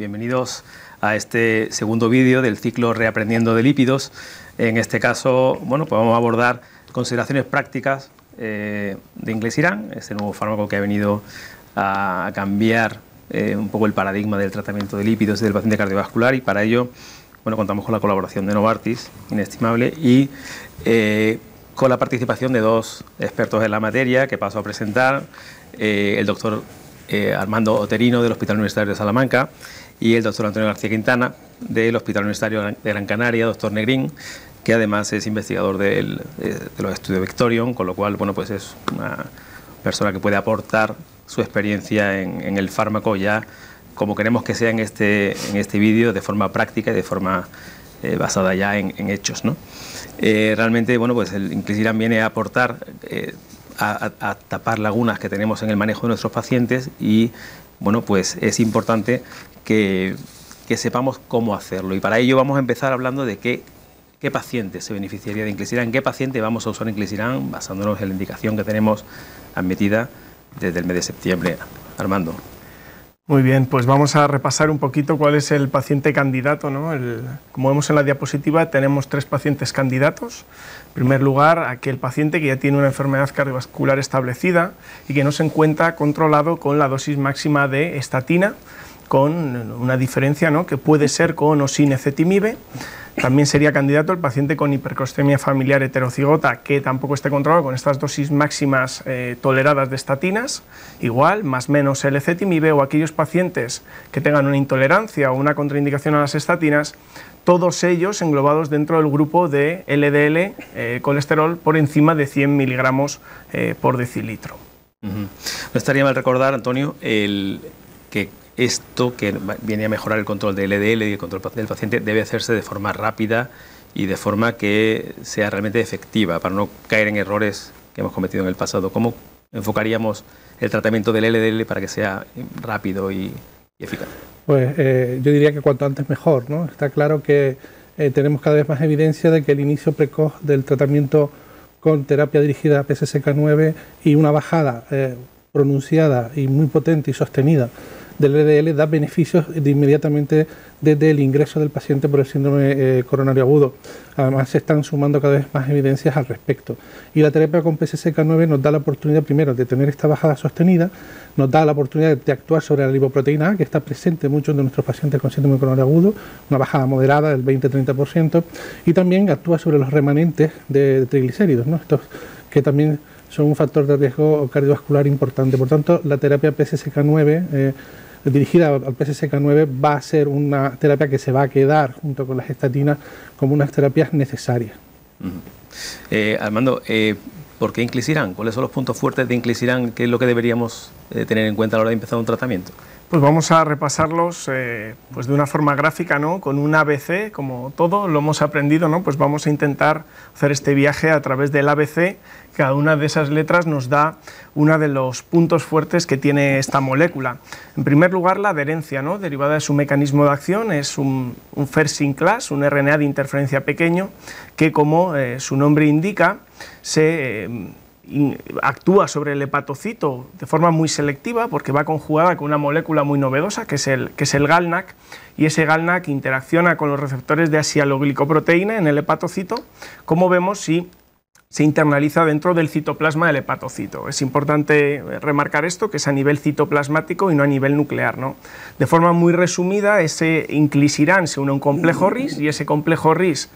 Bienvenidos a este segundo vídeo del ciclo Reaprendiendo de lípidos. En este caso, bueno, pues vamos a abordar consideraciones prácticas de inclisiran, este nuevo fármaco que ha venido a cambiar un poco el paradigma del tratamiento de lípidos y del paciente cardiovascular, y para ello, bueno, contamos con la colaboración de Novartis, inestimable, y con la participación de dos expertos en la materia que paso a presentar, el doctor Armando Oterino del Hospital Universitario de Salamanca y el doctor Antonio García Quintana del Hospital Universitario de Gran Canaria, doctor Negrín, que además es investigador de los estudios Victorion, con lo cual, bueno, pues es una persona que puede aportar su experiencia en el fármaco ya como queremos que sea en este vídeo, de forma práctica y de forma basada ya en hechos, ¿no? Realmente, bueno, pues el inclisiran viene a aportar, a tapar lagunas que tenemos en el manejo de nuestros pacientes, y bueno, pues es importante que sepamos cómo hacerlo, y para ello vamos a empezar hablando de qué paciente se beneficiaría de inclisiran, en qué paciente vamos a usar inclisiran basándonos en la indicación que tenemos admitida desde el mes de septiembre. Armando. Muy bien, pues vamos a repasar un poquito cuál es el paciente candidato, ¿no? Como vemos en la diapositiva, tenemos 3 pacientes candidatos. En primer lugar, aquel paciente que ya tiene una enfermedad cardiovascular establecida y que no se encuentra controlado con la dosis máxima de estatina, con una diferencia, ¿no?, que puede ser con o sin ezetimibe. También sería candidato el paciente con hipercolesterolemia familiar heterocigota que tampoco esté controlado con estas dosis máximas toleradas de estatinas, igual, más menos el ezetimibe, o aquellos pacientes que tengan una intolerancia o una contraindicación a las estatinas, todos ellos englobados dentro del grupo de LDL, colesterol por encima de 100 miligramos por decilitro. No estaría mal recordar, Antonio, que esto que viene a mejorar el control del LDL y el control del paciente debe hacerse de forma rápida y de forma que sea realmente efectiva, para no caer en errores que hemos cometido en el pasado. ¿Cómo enfocaríamos el tratamiento del LDL para que sea rápido y eficaz? Pues yo diría que cuanto antes mejor, ¿no? Está claro que tenemos cada vez más evidencia de que el inicio precoz del tratamiento con terapia dirigida a PCSK9 y una bajada pronunciada y muy potente y sostenida del LDL da beneficios inmediatamente desde el ingreso del paciente por el síndrome coronario agudo. Además, se están sumando cada vez más evidencias al respecto. Y la terapia con PCSK9 nos da la oportunidad, primero, de tener esta bajada sostenida, nos da la oportunidad de actuar sobre la lipoproteína A, que está presente en muchos de nuestros pacientes con síndrome coronario agudo, una bajada moderada del 20-30%, y también actúa sobre los remanentes de triglicéridos, ¿no? Estos que también son un factor de riesgo cardiovascular importante. Por tanto, la terapia PCSK9 dirigida al PCSK9 va a ser una terapia que se va a quedar junto con las estatinas como unas terapias necesarias. Armando, ¿por qué inclisiran? ¿Cuáles son los puntos fuertes de inclisiran? ¿Qué es lo que deberíamos tener en cuenta a la hora de empezar un tratamiento? Pues vamos a repasarlos pues de una forma gráfica, ¿no? Con un ABC, como todo lo hemos aprendido, ¿no? Pues vamos a intentar hacer este viaje a través del ABC. Cada una de esas letras nos da uno de los puntos fuertes que tiene esta molécula. En primer lugar, la adherencia, ¿no?, derivada de su mecanismo de acción, es un first in class, un RNA de interferencia pequeño, que, como su nombre indica, actúa sobre el hepatocito de forma muy selectiva, porque va conjugada con una molécula muy novedosa que es el GalNAc, y ese GalNAc interacciona con los receptores de asialoglicoproteína en el hepatocito, como vemos si se internaliza dentro del citoplasma del hepatocito. Es importante remarcar esto, que es a nivel citoplasmático y no a nivel nuclear, ¿no? De forma muy resumida, ese inclisiran se une a un complejo RIS, y ese complejo RIS,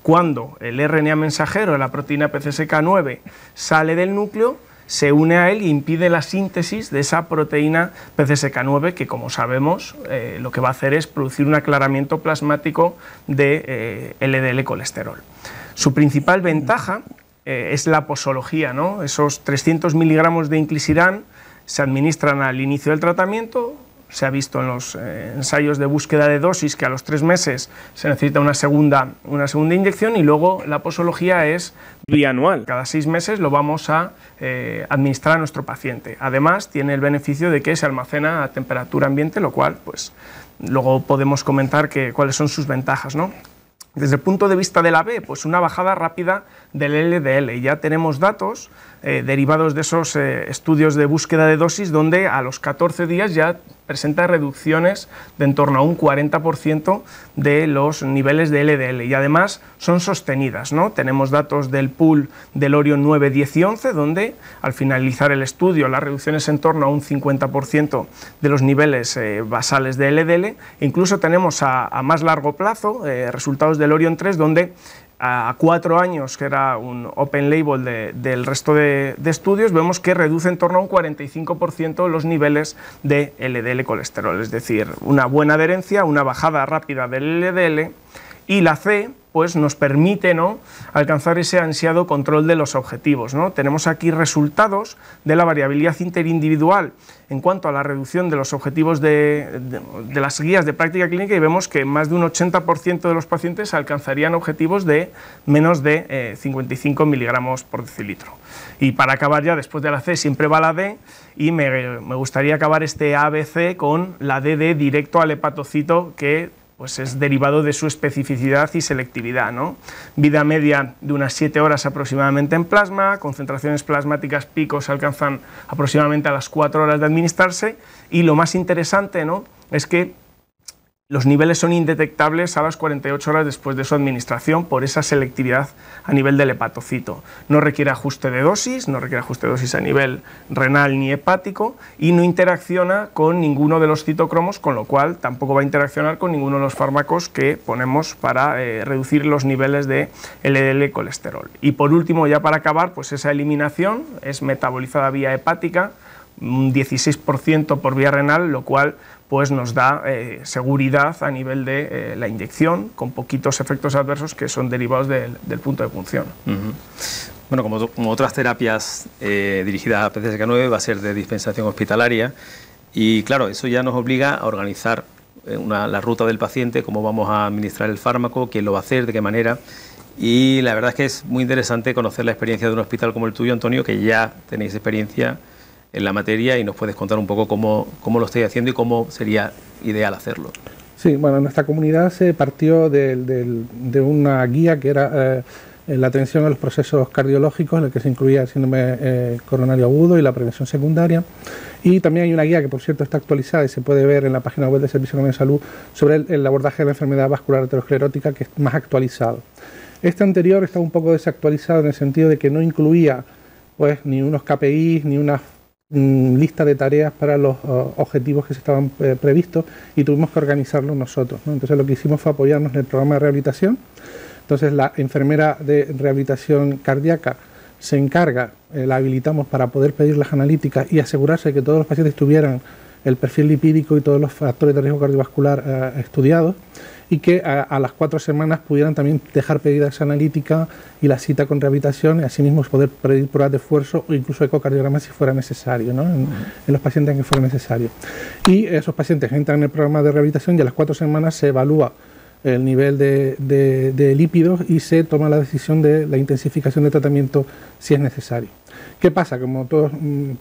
cuando el RNA mensajero de la proteína PCSK9 sale del núcleo, se une a él y impide la síntesis de esa proteína PCSK9, que, como sabemos, lo que va a hacer es producir un aclaramiento plasmático de LDL colesterol. Su principal ventaja es la posología, ¿no? Esos 300 miligramos de inclisiran se administran al inicio del tratamiento. Se ha visto en los ensayos de búsqueda de dosis que a los 3 meses se necesita una segunda inyección, y luego la posología es bianual. Cada 6 meses lo vamos a administrar a nuestro paciente. Además, tiene el beneficio de que se almacena a temperatura ambiente, lo cual, pues, luego podemos comentar cuáles son sus ventajas, ¿no? Desde el punto de vista de la B, pues una bajada rápida del LDL. Ya tenemos datos derivados de esos estudios de búsqueda de dosis, donde a los 14 días ya presenta reducciones de en torno a un 40% de los niveles de LDL, y además son sostenidas, ¿no? Tenemos datos del pool del Orion 9, 10 y 11, donde al finalizar el estudio la reducción es en torno a un 50% de los niveles basales de LDL. Incluso tenemos a más largo plazo resultados del Orion 3, donde a 4 años, que era un open label del resto de estudios, vemos que reduce en torno a un 45% los niveles de LDL colesterol, es decir, una buena adherencia, una bajada rápida del LDL, y la C pues nos permite, ¿no?, alcanzar ese ansiado control de los objetivos, ¿no? Tenemos aquí resultados de la variabilidad interindividual en cuanto a la reducción de los objetivos de las guías de práctica clínica, y vemos que más de un 80% de los pacientes alcanzarían objetivos de menos de 55 miligramos por decilitro. Y para acabar ya, después de la C siempre va la D, y me gustaría acabar este ABC con la D de directo al hepatocito, que pues es derivado de su especificidad y selectividad, ¿no? Vida media de unas 7 horas aproximadamente en plasma, concentraciones plasmáticas picos alcanzan aproximadamente a las 4 horas de administrarse, y lo más interesante, ¿no?, es que los niveles son indetectables a las 48 horas después de su administración por esa selectividad a nivel del hepatocito. No requiere ajuste de dosis, a nivel renal ni hepático, y no interacciona con ninguno de los citocromos, con lo cual tampoco va a interaccionar con ninguno de los fármacos que ponemos para reducir los niveles de LDL colesterol. Y por último, ya para acabar, pues esa eliminación es metabolizada vía hepática, un 16% por vía renal, lo cual pues nos da seguridad a nivel de la inyección, con poquitos efectos adversos que son derivados del punto de punción. Bueno, como otras terapias dirigidas a PCSK9, va a ser de dispensación hospitalaria, y claro, eso ya nos obliga a organizar la ruta del paciente, cómo vamos a administrar el fármaco, quién lo va a hacer, de qué manera. Y la verdad es que es muy interesante conocer la experiencia de un hospital como el tuyo, Antonio, que ya tenéis experiencia en la materia, y nos puedes contar un poco cómo lo estáis haciendo y cómo sería ideal hacerlo. Sí, bueno, nuestra comunidad se partió de una guía que era la atención a los procesos cardiológicos, en el que se incluía el síndrome coronario agudo y la prevención secundaria. Y también hay una guía que, por cierto, está actualizada y se puede ver en la página web del Servicio Nacional de Salud, sobre el abordaje de la enfermedad vascular aterosclerótica, que es más actualizado. Este anterior está un poco desactualizado en el sentido de que no incluía pues ni unos KPIs ni una lista de tareas para los objetivos que se estaban previstos, y tuvimos que organizarlos nosotros, ¿no? Entonces lo que hicimos fue apoyarnos en el programa de rehabilitación. Entonces la enfermera de rehabilitación cardíaca se encarga, la habilitamos para poder pedir las analíticas y asegurarse de que todos los pacientes tuvieran el perfil lipídico y todos los factores de riesgo cardiovascular estudiados, y que a las 4 semanas pudieran también dejar pedida esa analítica y la cita con rehabilitación, y asimismo poder pedir pruebas de esfuerzo o incluso ecocardiogramas si fuera necesario, ¿no? en los pacientes en que fuera necesario. Y esos pacientes entran en el programa de rehabilitación, y a las 4 semanas se evalúa el nivel de lípidos y se toma la decisión de la intensificación de tratamiento si es necesario. ¿Qué pasa? Como todos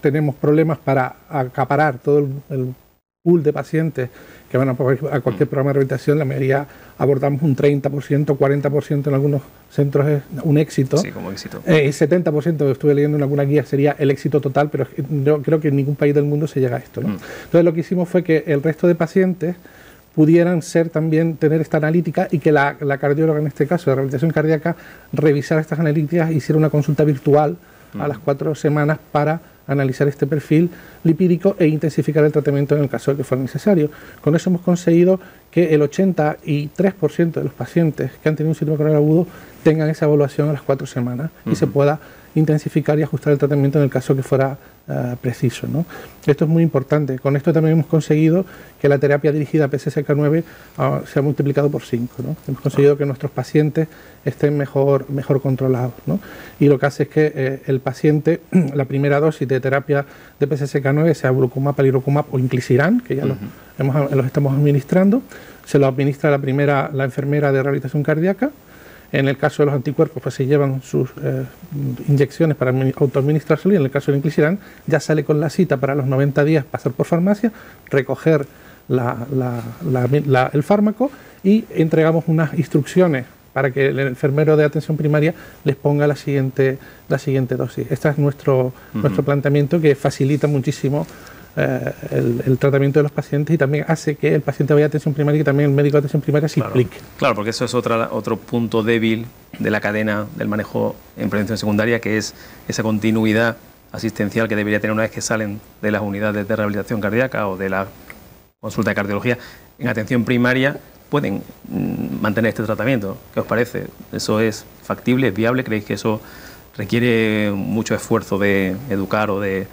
tenemos problemas para acaparar todo el pool de pacientes que van a cualquier programa de rehabilitación, la mayoría abordamos un 30%, 40% en algunos centros es un éxito. Sí, como éxito. 70%, estuve leyendo en alguna guía, sería el éxito total, pero yo creo que en ningún país del mundo se llega a esto, ¿no? Entonces lo que hicimos fue que el resto de pacientes pudieran tener esta analítica, y que la cardióloga, en este caso de rehabilitación cardíaca, revisara estas analíticas, hiciera una consulta virtual a las 4 semanas para analizar este perfil lipídico e intensificar el tratamiento en el caso de que fuera necesario. Con eso hemos conseguido que el 83% de los pacientes que han tenido un síndrome coronario agudo tengan esa evaluación a las 4 semanas y se pueda intensificar y ajustar el tratamiento en el caso que fuera preciso, ¿no? Esto es muy importante. Con esto también hemos conseguido que la terapia dirigida a PCSK9 se ha multiplicado por 5, ¿no? Hemos conseguido que nuestros pacientes estén mejor controlados, ¿no? Y lo que hace es que el paciente, la primera dosis de terapia de PCSK9, sea Brucumab, Alirocumab o Inclisiran, que ya los estamos administrando, se lo administra la enfermera de rehabilitación cardíaca. En el caso de los anticuerpos, pues se llevan sus inyecciones para autoadministrárselo, y en el caso del Inclisiran ya sale con la cita para los 90 días, pasar por farmacia, recoger el fármaco, y entregamos unas instrucciones para que el enfermero de atención primaria les ponga la siguiente dosis. Este es nuestro planteamiento, que facilita muchísimo el tratamiento de los pacientes y también hace que el paciente vaya a atención primaria y que también el médico de atención primaria se implique. Claro, porque eso es otro punto débil de la cadena del manejo en prevención secundaria, que es esa continuidad asistencial que debería tener una vez que salen de las unidades de rehabilitación cardíaca o de la consulta de cardiología. En atención primaria pueden mantener este tratamiento. ¿Qué os parece? ¿Eso es factible, es viable? ¿Creéis que eso requiere mucho esfuerzo de educar o de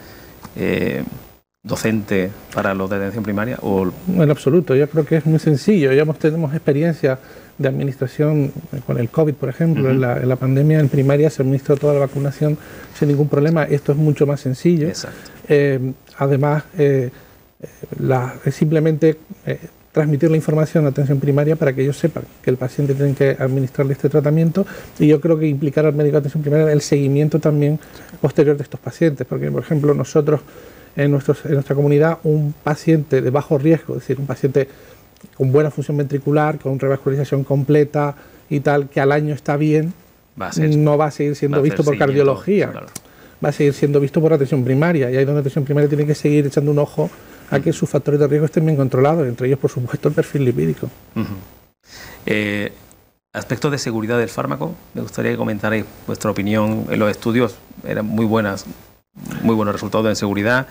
docente para los de atención primaria? ¿O? En absoluto, yo creo que es muy sencillo. Ya tenemos experiencia de administración con el COVID, por ejemplo. En la pandemia en primaria se administró toda la vacunación sin ningún problema. Esto es mucho más sencillo. Exacto. Además, es simplemente transmitir la información a atención primaria para que ellos sepan que el paciente tiene que administrarle este tratamiento, y yo creo que implicar al médico de atención primaria el seguimiento también posterior de estos pacientes, porque por ejemplo nosotros en nuestra comunidad, un paciente de bajo riesgo, es decir, un paciente con buena función ventricular, con revascularización completa y tal, que al año está bien, no va a seguir siendo visto por cardiología, claro. Va a seguir siendo visto por atención primaria, y ahí donde atención primaria tiene que seguir echando un ojo a que sus factores de riesgo estén bien controlados, entre ellos, por supuesto, el perfil lipídico. Aspectos de seguridad del fármaco, me gustaría que comentarais vuestra opinión. En los estudios eran muy buenos resultados en seguridad.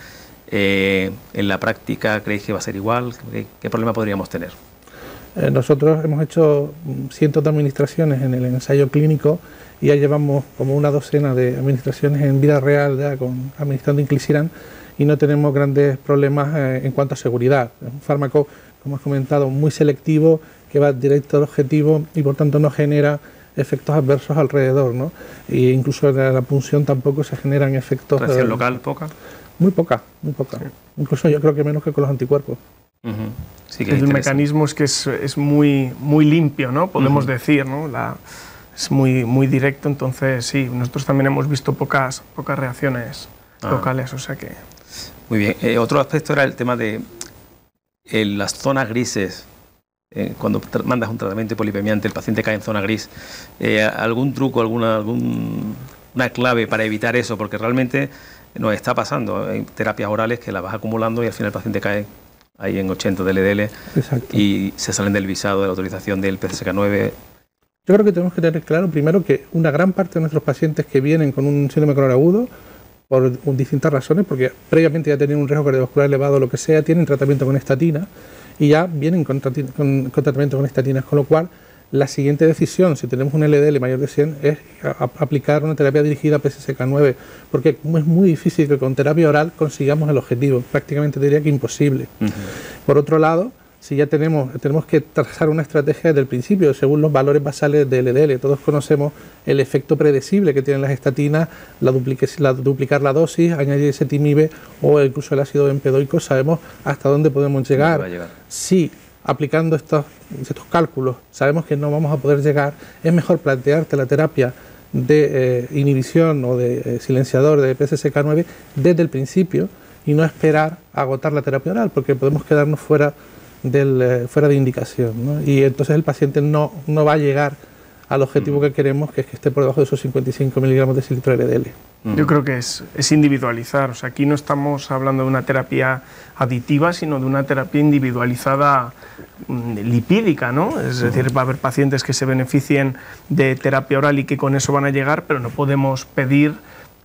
En la práctica, ¿creéis que va a ser igual? ¿Qué problema podríamos tener? Nosotros hemos hecho cientos de administraciones en el ensayo clínico y ya llevamos como una docena de administraciones en vida real ya administrando inclisiran, y no tenemos grandes problemas en cuanto a seguridad. Es un fármaco, como has comentado, muy selectivo, que va directo al objetivo y por tanto no genera efectos adversos alrededor, ¿no? E incluso en la punción tampoco se generan efectos... ¿Reacción local poca? Muy poca, muy poca. Sí. Incluso yo creo que menos que con los anticuerpos. Sí, que el mecanismo es que es muy limpio, ¿no? Podemos decir, ¿no? Es muy directo, entonces sí, nosotros también hemos visto pocas reacciones locales, o sea que... Muy bien. Otro aspecto era el tema de las zonas grises. Cuando mandas un tratamiento de polipemiante, el paciente cae en zona gris. ¿Algún truco, alguna clave para evitar eso? Porque realmente nos está pasando. Hay terapias orales que las vas acumulando y al final el paciente cae ahí en 80 de LDL. Exacto. Y se salen del visado de la autorización del PCSK9. Yo creo que tenemos que tener claro primero que una gran parte de nuestros pacientes que vienen con un síndrome coronarico agudo, por distintas razones, porque previamente ya tenían un riesgo cardiovascular elevado o lo que sea, tienen tratamiento con estatina y ya vienen con tratamiento con estatinas, con lo cual la siguiente decisión, si tenemos un LDL mayor de 100, es aplicar una terapia dirigida a PCSK9, porque es muy difícil que con terapia oral consigamos el objetivo, prácticamente diría que imposible. Por otro lado, si ya tenemos que trazar una estrategia desde el principio, según los valores basales de LDL. Todos conocemos el efecto predecible que tienen las estatinas, duplicar la dosis, añadir ezetimibe o incluso el ácido bempedoico, sabemos hasta dónde podemos llegar. Si aplicando estos cálculos sabemos que no vamos a poder llegar, es mejor plantearte la terapia de inhibición o de silenciador de PCSK9 desde el principio y no esperar a agotar la terapia oral, porque podemos quedarnos fuera de indicación, ¿no? Y entonces el paciente no va a llegar al objetivo que queremos, que es que esté por debajo de esos 55 miligramos de decilitro de LDL. Yo creo que es individualizar, o sea, aquí no estamos hablando de una terapia aditiva, sino de una terapia individualizada lipídica, ¿no? Es decir, va a haber pacientes que se beneficien de terapia oral y que con eso van a llegar, pero no podemos pedir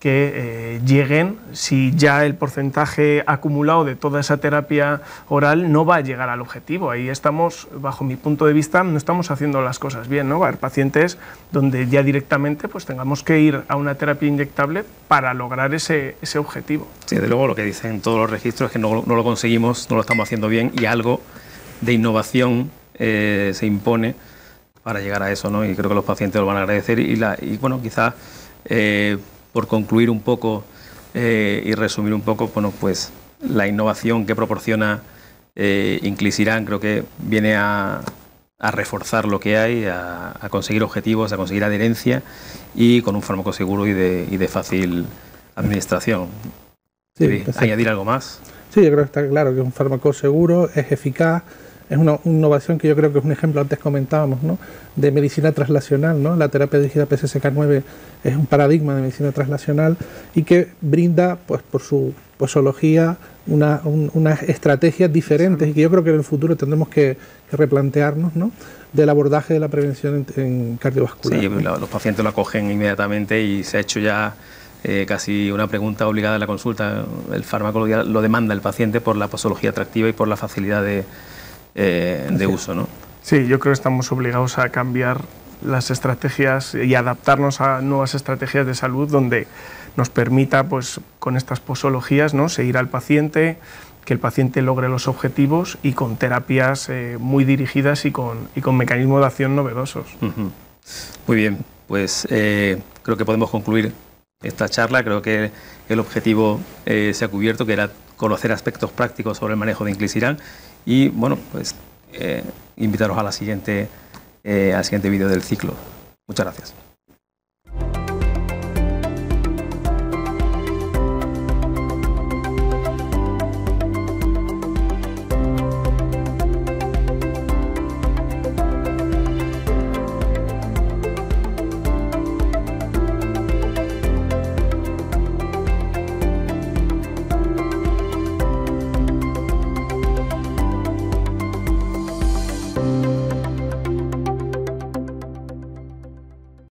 que lleguen si ya el porcentaje acumulado de toda esa terapia oral no va a llegar al objetivo. Ahí estamos, bajo mi punto de vista, no estamos haciendo las cosas bien, ¿no? Va a haber pacientes donde ya directamente pues tengamos que ir a una terapia inyectable para lograr ese objetivo. Sí, desde luego lo que dicen todos los registros es que no lo conseguimos, no lo estamos haciendo bien y algo de innovación se impone para llegar a eso, ¿no? Y creo que los pacientes lo van a agradecer y bueno, quizás... por concluir un poco y resumir un poco, bueno, pues la innovación que proporciona inclisiran creo que viene a reforzar lo que hay, a conseguir objetivos, a conseguir adherencia y con un fármaco seguro y de fácil administración. Sí, ¿añadir algo más? Sí, yo creo que está claro que es un fármaco seguro, es eficaz, es una innovación que yo creo que es un ejemplo, antes comentábamos, ¿no?, de medicina translacional, ¿no? La terapia dirigida PCSK9 es un paradigma de medicina translacional y que brinda, pues por su posología, unas estrategias diferentes y que yo creo que en el futuro tendremos que replantearnos, ¿no?, del abordaje de la prevención en cardiovascular. Sí, los pacientes lo acogen inmediatamente y se ha hecho ya casi una pregunta obligada en la consulta. El fármaco lo demanda el paciente por la posología atractiva y por la facilidad de uso, ¿no? Sí, yo creo que estamos obligados a cambiar las estrategias y adaptarnos a nuevas estrategias de salud donde nos permita, pues, con estas posologías, ¿no?, seguir al paciente, que el paciente logre los objetivos y con terapias muy dirigidas y con mecanismos de acción novedosos. Muy bien, pues creo que podemos concluir esta charla. Creo que el objetivo se ha cubierto, que era conocer aspectos prácticos sobre el manejo de inclisiran y, bueno, pues invitaros al siguiente vídeo del ciclo. Muchas gracias.